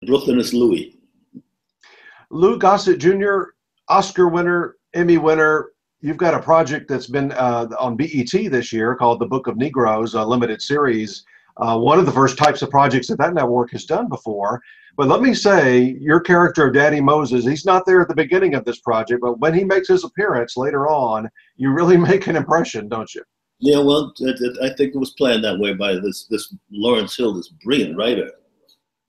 Brooklyn is Louis. Lou Gossett Jr., Oscar winner, Emmy winner. You've got a project that's been on BET this year called The Book of Negroes, a limited series. One of the first types of projects that that network has done before. But let me say, your character of Daddy Moses, he's not there at the beginning of this project, but when he makes his appearance later on, you really make an impression, don't you? Yeah, well, I think it was planned that way by this Lawrence Hill, this brilliant writer,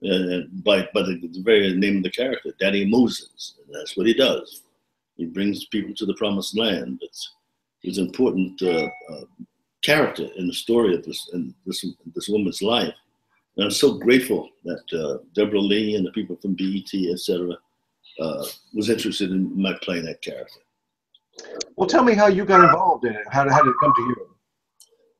by the very name of the character, Daddy Moses. And that's what he does. He brings people to the promised land. It's an important character in the story of this woman's life. And I'm so grateful that Deborah Lee and the people from BET, etc., was interested in my playing that character. Well, tell me how you got involved in it. How did it come to you?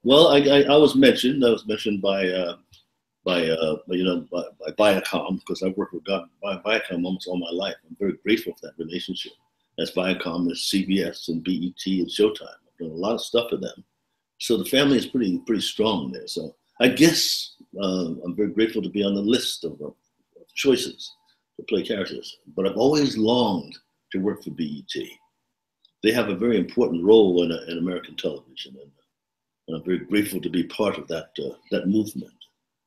Well, I was mentioned. I was mentioned by Viacom, because I've worked with Viacom almost all my life. I'm very grateful for that relationship. That's Viacom, is CBS and BET and Showtime. I've done a lot of stuff for them. So the family is pretty strong there. So I guess I'm very grateful to be on the list of choices to play characters. But I've always longed to work for BET. They have a very important role in American television, and I'm very grateful to be part of that movement.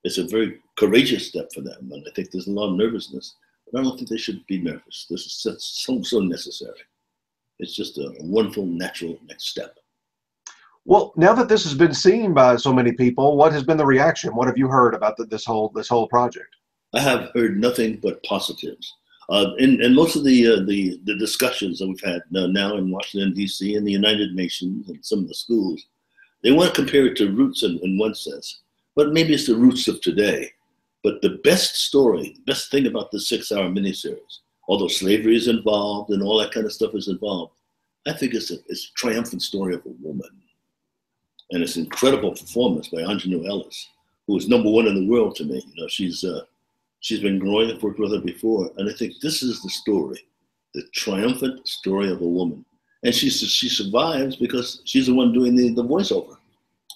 It's a very courageous step for them, and I think there's a lot of nervousness. But I don't think they should be nervous. This is so necessary. It's just a wonderful, natural next step. Well, now that this has been seen by so many people, what has been the reaction? What have you heard about this whole project? I have heard nothing but positives. In most of the discussions that we've had now in Washington, D.C., and the United Nations and some of the schools, they want to compare it to Roots in one sense, but maybe it's the Roots of today. But the best story, the best thing about the 6-hour miniseries, although slavery is involved and all that kind of stuff is involved, I think it's a triumphant story of a woman. And it's an incredible performance by Aunjanue Ellis, who is #1 in the world to me. You know, she's been growing. I've worked with her before, and I think this is the story, the triumphant story of a woman. And she survives because she's the one doing the voiceover.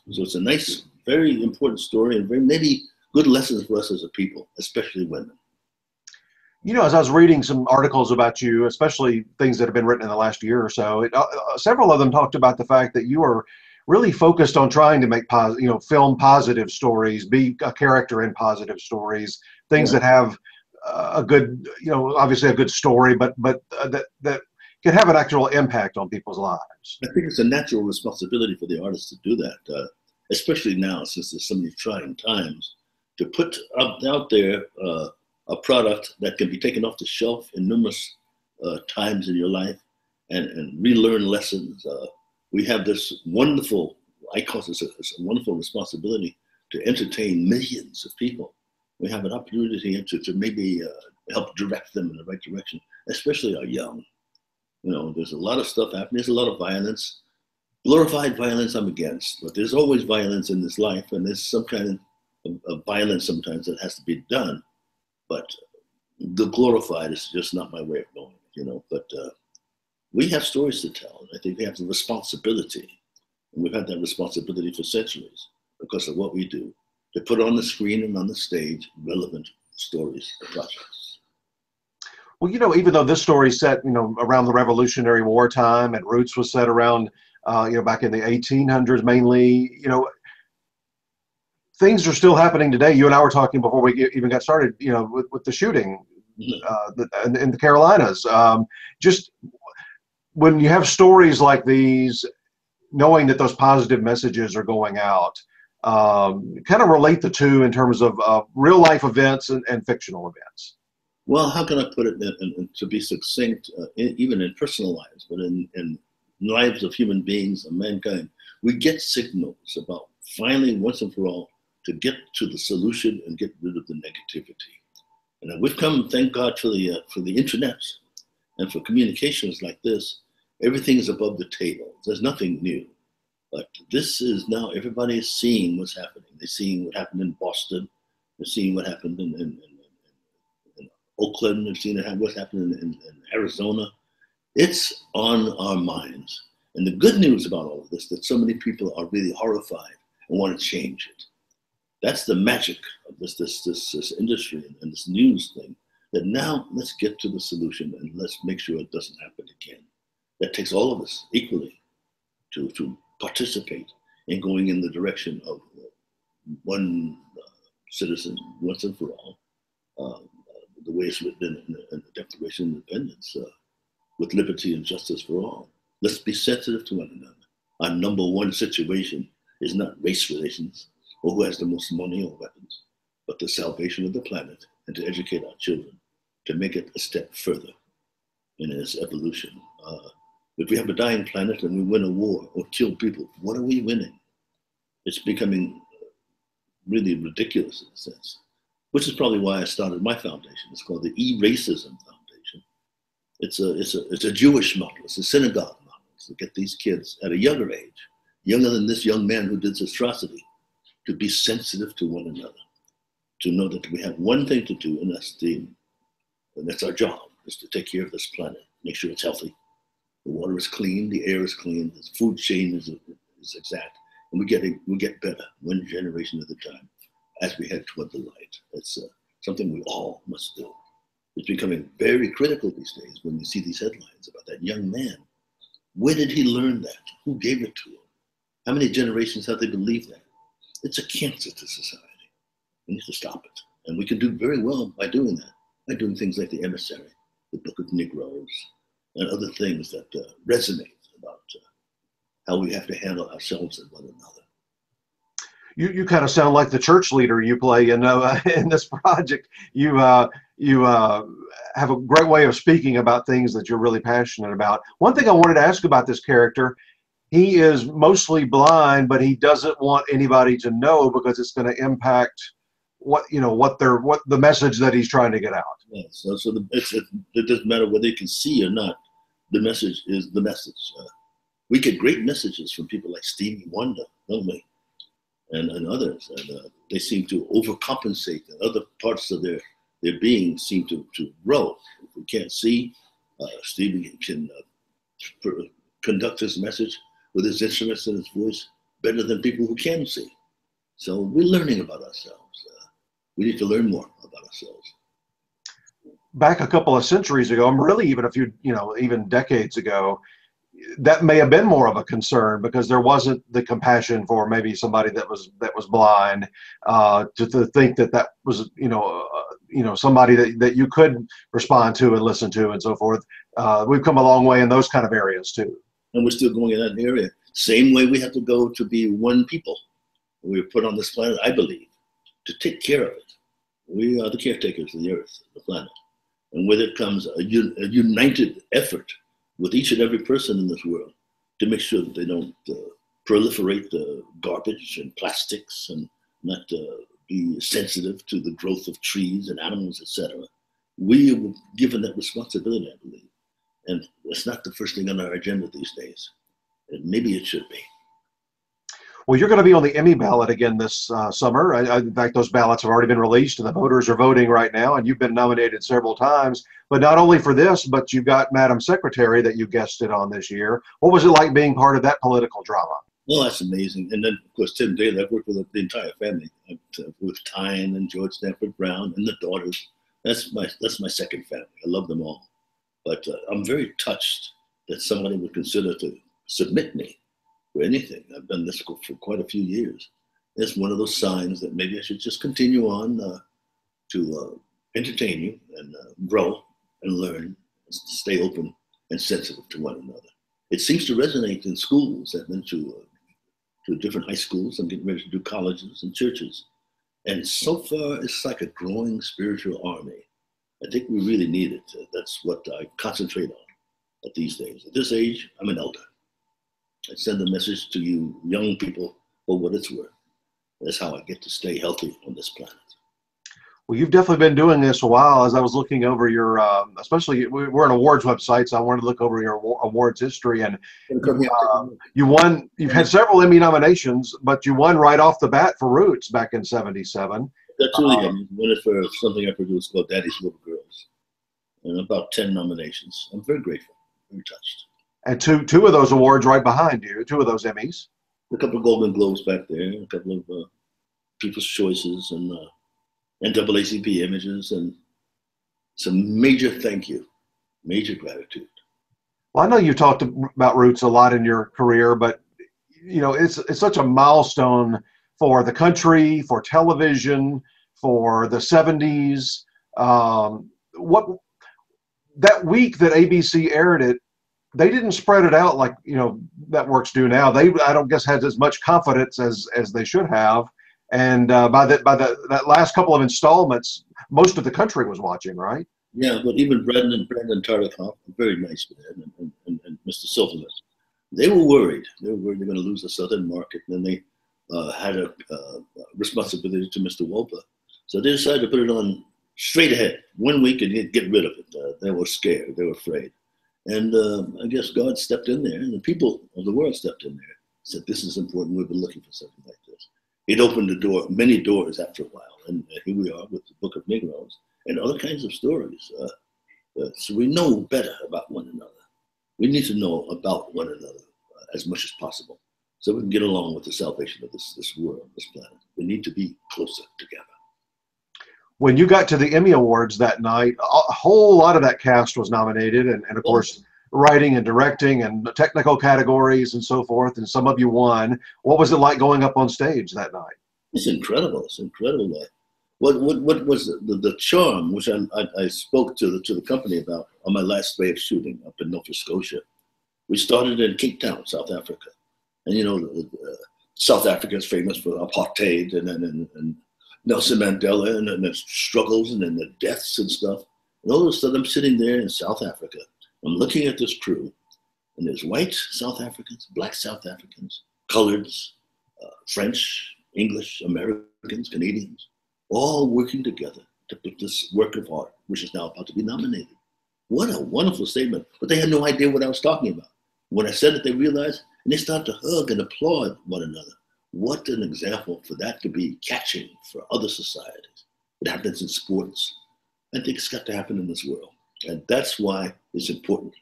So it's a nice, very important story, and very many good lessons for us as a people, especially women. You know, as I was reading some articles about you, especially things that have been written in the last year or so, several of them talked about the fact that you are really focused on trying to make film positive stories, be a character in positive stories, things Yeah. that have a good, obviously a good story, but that can have an actual impact on people's lives. I think it's a natural responsibility for the artist to do that, especially now, since there's so many trying times, to put out there a product that can be taken off the shelf in numerous times in your life and relearn lessons. We have this wonderful, I call this a wonderful responsibility to entertain millions of people. We have an opportunity to maybe help direct them in the right direction, especially our young. You know, there's a lot of stuff happening. There's a lot of violence. Glorified violence I'm against, but there's always violence in this life, and there's some kind of violence sometimes that has to be done. But the glorified is just not my way of going, But we have stories to tell, and I think we have the responsibility, and we've had that responsibility for centuries because of what we do, to put on the screen and on the stage relevant stories and projects. Well, even though this story is set, around the Revolutionary War time, and Roots was set around, back in the 1800s mainly, things are still happening today. You and I were talking before we even got started, with the shooting in the Carolinas. Just when you have stories like these, knowing that those positive messages are going out, kind of relate the two in terms of real life events and fictional events. Well, how can I put it to be succinct, even in personal lives, but in lives of human beings and mankind, we get signals about finally, once and for all, to get to the solution and get rid of the negativity. And we've come, thank God, for the internet and for communications like this. Everything is above the table. There's nothing new. But this is now, everybody is seeing what's happening. They're seeing what happened in Boston. They're seeing what happened in Oakland. They're seeing what's happening in Arizona. It's on our minds. And the good news about all of this, that so many people are really horrified and want to change it. That's the magic of this industry and this news thing. That now let's get to the solution and let's make sure it doesn't happen again. That takes all of us equally to participate in going in the direction of one citizen once and for all, the way it's written in the Declaration of Independence, with liberty and justice for all. Let's be sensitive to one another. Our number one situation is not race relations or who has the most money or weapons, but the salvation of the planet and to educate our children to make it a step further in its evolution. If we have a dying planet and we win a war or kill people, what are we winning? It's becoming really ridiculous in a sense, which is probably why I started my foundation. It's called the E-Racism Foundation. It's a Jewish model. It's a synagogue model to get these kids at a younger age, younger than this young man who did this atrocity, to be sensitive to one another, to know that we have one thing to do, and that's our job, is to take care of this planet, make sure it's healthy. The water is clean, the air is clean, the food chain is exact, and we get better one generation at a time as we head toward the light. It's something we all must do. It's becoming very critical these days when we see these headlines about that young man. Where did he learn that? Who gave it to him? How many generations have they believed that? It's a cancer to society. We need to stop it. And we can do very well by doing that, by doing things like the Emissary, the Book of Negroes, and other things that resonate about how we have to handle ourselves and one another. You kind of sound like the church leader you play in this project. You have a great way of speaking about things that you're really passionate about. One thing I wanted to ask about this character, he is mostly blind, but he doesn't want anybody to know because it's going to impact what the message that he's trying to get out. Yeah, so it doesn't matter whether you can see or not. The message is the message. We get great messages from people like Stevie Wonder, don't we? And others, and they seem to overcompensate, and other parts of their being seem to grow. If we can't see, Stevie can conduct his message with his instruments and his voice better than people who can see. So we're learning about ourselves. We need to learn more about ourselves. Back a couple of centuries ago, really even a few, even decades ago, that may have been more of a concern because there wasn't the compassion for maybe somebody that was blind, to think that was somebody that you could respond to and listen to and so forth. We've come a long way in those kind of areas too. And we're still going in that area. Same way we have to go to be one people. We're put on this planet, I believe, to take care of it. We are the caretakers of the earth, the planet. And with it comes a united effort with each and every person in this world to make sure that they don't proliferate the garbage and plastics and not be sensitive to the growth of trees and animals, etc. We were given that responsibility, I believe. And it's not the first thing on our agenda these days. And maybe it should be. Well, you're going to be on the Emmy ballot again this summer. In fact, those ballots have already been released and the voters are voting right now, and you've been nominated several times. But not only for this, but you've got Madam Secretary that you guested on this year. What was it like being part of that political drama? Well, that's amazing. And then, of course, Tim Daly, I've worked with the entire family, with Tyne and George Stanford Brown and the daughters. That's my second family. I love them all. But I'm very touched that somebody would consider to submit me for anything. I've done this for quite a few years. It's one of those signs that maybe I should just continue on to entertain you and grow and learn, and stay open and sensitive to one another. It seems to resonate in schools. I've been to different high schools. I'm getting ready to do colleges and churches. And so far, it's like a growing spiritual army. I think we really need it. That's what I concentrate on at these days. At this age, I'm an elder. I send a message to you young people for what it's worth. That's how I get to stay healthy on this planet. Well, you've definitely been doing this a while. As I was looking over your, especially we're an awards website, so I wanted to look over your awards history. And you won. You've had several Emmy nominations, but you won right off the bat for Roots back in '77. That's really Emmy. Won it for something I produced called Daddy's Little Girls, and about 10 nominations. I'm very grateful, very touched. And two of those awards right behind you. Two of those Emmys. A couple of Golden Globes back there. A couple of People's Choices and NAACP Images, and some major thank you, major gratitude. Well, I know you talked about Roots a lot in your career, but it's such a milestone for the country, for television, for the 70s. What that week that ABC aired it, they didn't spread it out like networks do now. They, I don't guess, had as much confidence as they should have. And by that last couple of installments, most of the country was watching, right? Yeah, but even Brandon Tartikoff, a very nice man, and Mr. Silverman, they were worried. They were worried they're going to lose the southern market, and then they had a responsibility to Mr. Wolper. So they decided to put it on straight ahead, 1 week, and get rid of it. They were scared. They were afraid. And I guess God stepped in there, and the people of the world stepped in there, said, this is important. We've been looking for something like this. It opened the door, many doors after a while. And here we are with the Book of Negroes and other kinds of stories. So we know better about one another. We need to know about one another as much as possible so we can get along with the salvation of this world, this planet. We need to be closer together. When you got to the Emmy Awards that night, a whole lot of that cast was nominated, and of course, writing and directing and technical categories and so forth, and some of you won. What was it like going up on stage that night? It's incredible. It's incredible. What was the charm, which I spoke to the company about on my last day of shooting up in Nova Scotia. We started in Cape Town, South Africa. And South Africa is famous for apartheid and Nelson Mandela and the struggles and then the deaths and stuff. And all of a sudden I'm sitting there in South Africa. I'm looking at this crew, and there's white South Africans, black South Africans, coloreds, French, English, Americans, Canadians, all working together to put this work of art, which is now about to be nominated. What a wonderful statement. But they had no idea what I was talking about. When I said it, they realized, and they started to hug and applaud one another. What an example for that to be catching for other societies. It happens in sports. I think it's got to happen in this world. And that's why it's important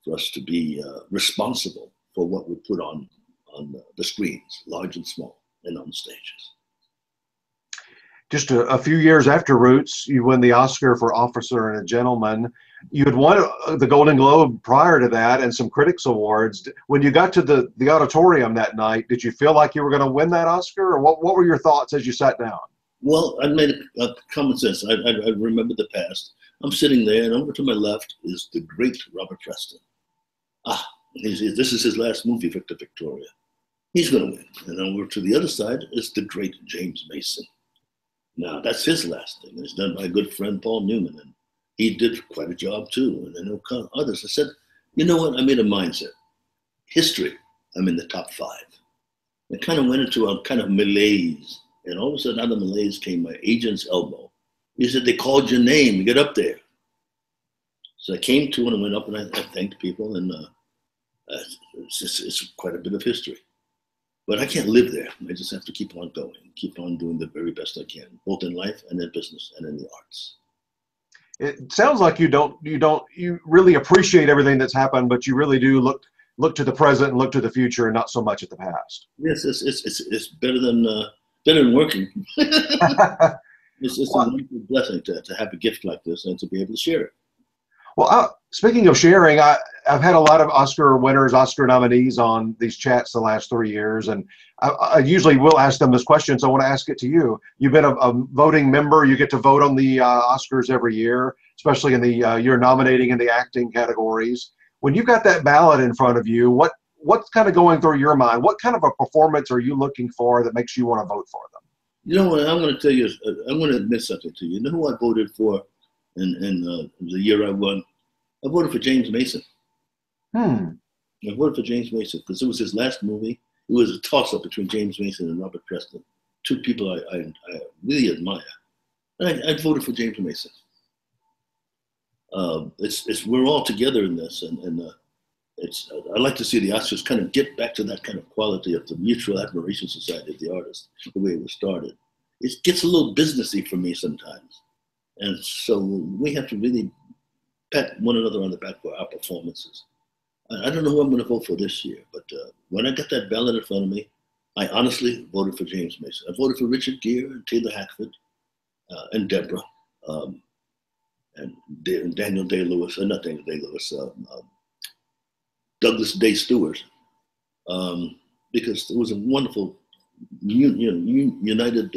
for us to be responsible for what we put on the screens, large and small, and on stages. Just a few years after Roots, you win the Oscar for Officer and a Gentleman. You had won the Golden Globe prior to that and some critics awards. When you got to the auditorium that night, did you feel like you were going to win that Oscar, or what were your thoughts as you sat down? Well, I made a common sense. I remember the past. I'm sitting there, and over to my left is the great Robert Preston. This is his last movie, Victor Victoria. He's going to win. And over to the other side is the great James Mason. Now, that's his last thing. It's done by a good friend, Paul Newman, and he did quite a job too. And I know others. I said, you know what? I made a mindset. History, I'm in the top 5. I kind of went into a kind of malaise. And all of a sudden, out of the malaise came my agent's elbow. He said, they called your name. Get up there. So I came to and I went up and I thanked people. And it's quite a bit of history. But I can't live there. I just have to keep on going, keep on doing the very best I can, both in life and in business and in the arts. It sounds like you really appreciate everything that's happened, but you really do look to the present and look to the future, and not so much at the past. Yes, it's better than working. It's a wonderful blessing to have a gift like this and to be able to share it. Well, speaking of sharing, I've had a lot of Oscar winners, Oscar nominees on these chats the last 3 years, and I usually will ask them this question, so I want to ask it to you. You've been a voting member. You get to vote on the Oscars every year, especially in the you're nominating in the acting categories. When you've got that ballot in front of you, what's kind of going through your mind? What kind of a performance are you looking for that makes you want to vote for them? You know what I'm going to tell you? I'm going to admit something to you. You know who I voted for in the year I won? I voted for James Mason. I voted for James Mason because it was his last movie. It was a toss-up between James Mason and Robert Preston, two people I really admire. And I voted for James Mason. We're all together in this, and I like to see the Oscars kind of get back to that kind of quality of the Mutual Admiration Society of the Artists, the way it was started. It gets a little businessy for me sometimes, and so we have to really pat one another on the back for our performances. I don't know who I'm going to vote for this year, but when I got that ballot in front of me, I honestly voted for James Mason. I voted for Richard Gere and Taylor Hackford and Deborah and Daniel Day-Lewis, not Daniel Day-Lewis, Douglas Day Stewart, because it was a wonderful united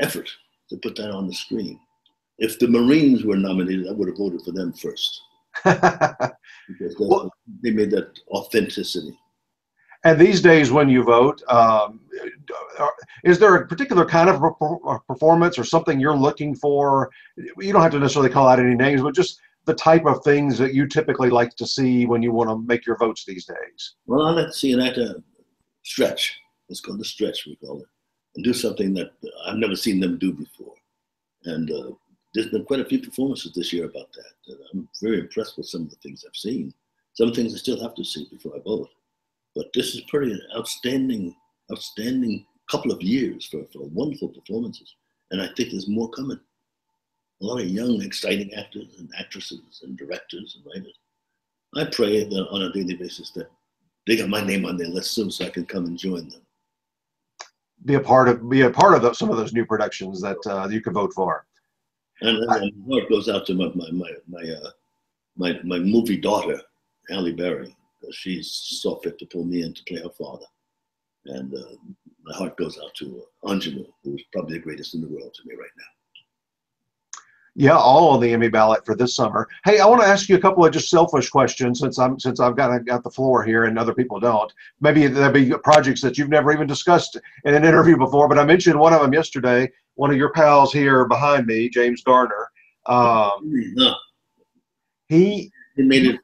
effort to put that on the screen. If the Marines were nominated, I would have voted for them first. Because they made that authenticity. And these days when you vote, is there a particular kind of performance or something you're looking for? You don't have to necessarily call out any names, but just the type of things that you typically like to see when you want to make your votes these days. Well, I like to see an actor stretch. It's called the stretch, we call it, and do something that I've never seen them do before. And there's been quite a few performances this year about that. I'm very impressed with some of the things I've seen. Some of the things I still have to see before I vote. But this is pretty outstanding couple of years for wonderful performances. And I think there's more coming. A lot of young, exciting actors and actresses and directors and writers. I pray that on a daily basis that they got my name on their list soon so I can come and join them. Be a part of some of those new productions that you can vote for. And my heart goes out to my movie daughter, Halle Berry. She saw fit to pull me in to play her father. And my heart goes out to Angelou, who is probably the greatest in the world to me right now. Yeah, all on the Emmy ballot for this summer. Hey, I want to ask you a couple of just selfish questions since I've got the floor here and other people don't. Maybe there'll be projects that you've never even discussed in an interview before, but I mentioned one of them yesterday. One of your pals here behind me, James Garner. He made it.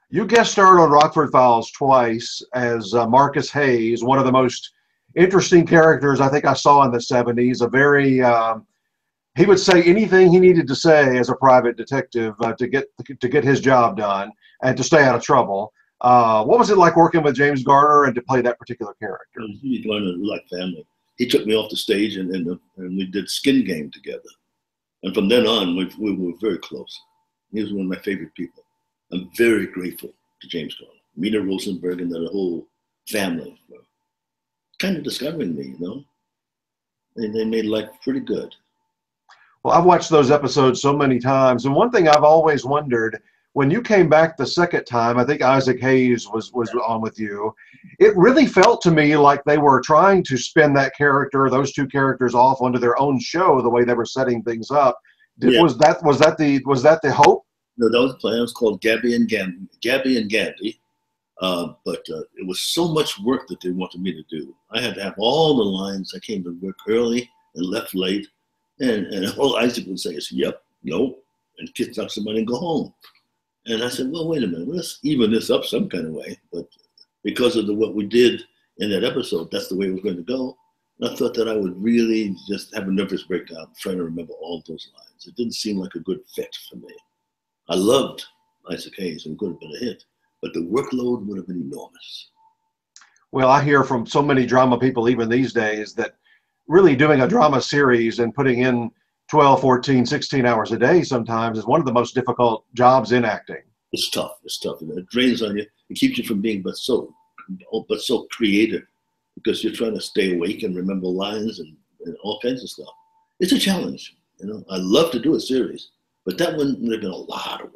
You guest starred on Rockford Files twice as Marcus Hayes, one of the most interesting characters I think I saw in the 70s. A very he would say anything he needed to say as a private detective to get his job done and to stay out of trouble. What was it like working with James Garner and to play that particular character? He learned like family. He took me off the stage and we did Skin Game together. And from then on, we were very close. He was one of my favorite people. I'm very grateful to James Garner, Mina Rosenberg, and the whole family for kind of discovering me, you know. They made life pretty good. Well, I've watched those episodes so many times, and one thing I've always wondered, when you came back the second time, I think Isaac Hayes was on with you, it really felt to me like they were trying to spin that character, those two characters off onto their own show, the way they were setting things up. Yeah. Was that the hope? No, that was the plan. It was called Gabby and Gandhi. But it was so much work that they wanted me to do. I had to have all the lines. I came to work early and left late. And all Isaac would say is, yep, no, and kiss up somebody and go home. And I said, well, wait a minute, let's even this up some kind of way. But because of what we did in that episode, that's the way it was going to go. And I thought that I would really just have a nervous breakdown trying to remember all those lines. It didn't seem like a good fit for me. I loved Isaac Hayes and it could have been a hit, but the workload would have been enormous. Well, I hear from so many drama people even these days that really doing a drama series and putting in 12, 14, 16 hours a day sometimes is one of the most difficult jobs in acting. It's tough. It's tough. It drains on you. It keeps you from being but so creative because you're trying to stay awake and remember lines and all kinds of stuff. It's a challenge. You know, I love to do a series, but that one would have been a lot of work.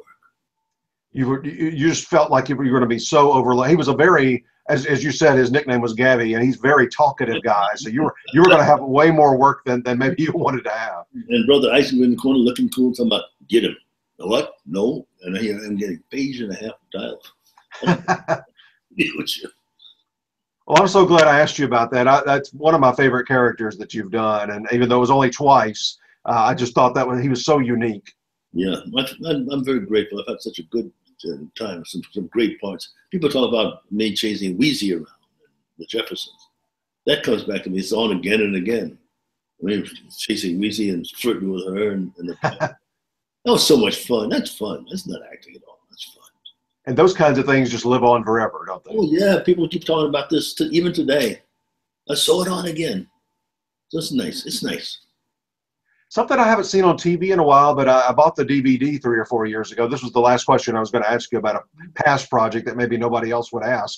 You just felt like you were going to be so overloaded. He was a very, as you said, his nickname was Gabby, and he's a very talkative guy. So you were going to have way more work than maybe you wanted to have. And Brother Isaac in the corner looking cool, talking about, get him. What? No. And here I'm getting a page and a half of dialogue. Well, I'm so glad I asked you about that. That's one of my favorite characters that you've done. And even though it was only twice, I just thought he was so unique. Yeah, I'm very grateful. I've had such a good time, some great parts. People talk about me chasing Wheezy around, the Jeffersons. That comes back to me. It's on again and again. I mean, chasing Wheezy and flirting with her and that was so much fun. That's fun. That's not acting at all. That's fun. And those kinds of things just live on forever, don't they? Oh, yeah. People keep talking about this even today. I saw it on again. So it's nice. It's nice. Something I haven't seen on TV in a while, but I bought the DVD 3 or 4 years ago. This was the last question I was going to ask you about a past project that maybe nobody else would ask.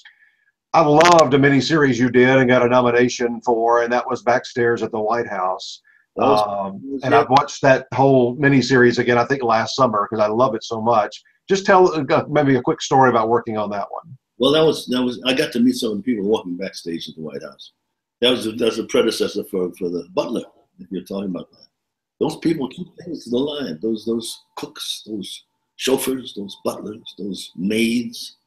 I loved a miniseries you did and got a nomination for, and that was Backstairs at the White House. And I've watched that whole miniseries again, I think last summer, because I love it so much. Just tell maybe a quick story about working on that one. Well, that was I got to meet some of the people walking backstage at the White House. That was a predecessor for the butler, if you're talking about that. Those people keep things to the line. Those cooks, those chauffeurs, those butlers, those maids,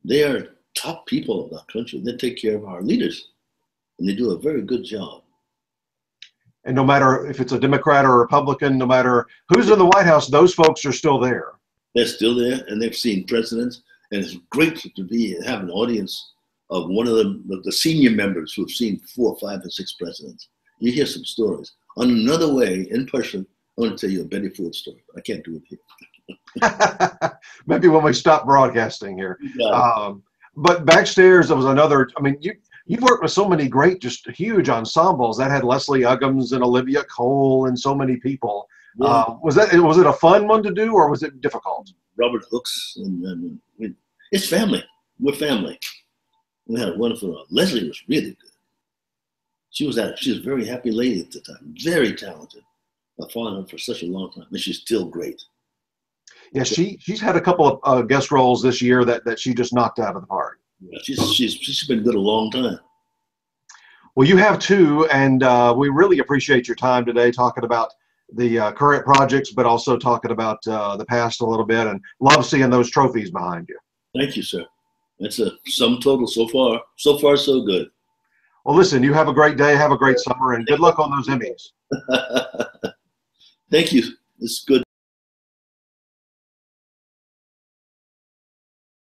they are top people of our country. They take care of our leaders, and they do a very good job. And no matter if it's a Democrat or a Republican, no matter who's in the White House, those folks are still there. They're still there, and they've seen presidents. And it's great to have an audience of one of the senior members who have seen 4, 5, and 6 presidents. You hear some stories. On another way, in person, I want to tell you a Betty Ford story. I can't do it here. Maybe when we stop broadcasting here. But Backstairs, there was another. I mean, you've worked with so many great, just huge ensembles that had Leslie Uggams and Olivia Cole and so many people. Yeah. Was it a fun one to do, or was it difficult? Robert Hooks and it's family. We're family. We had a wonderful. Leslie was really good. She was a very happy lady at the time, very talented. I followed her for such a long time, and she's still great. Yeah, she's had a couple of guest roles this year that she just knocked out of the park. Yeah, she's been good a long time. Well, you have too, and we really appreciate your time today talking about the current projects, but also talking about the past a little bit, and love seeing those trophies behind you. Thank you, sir. That's a sum total so far. So far, so good. Well, listen, you have a great day, have a great summer, and good luck on those Emmys. Thank you. It's good.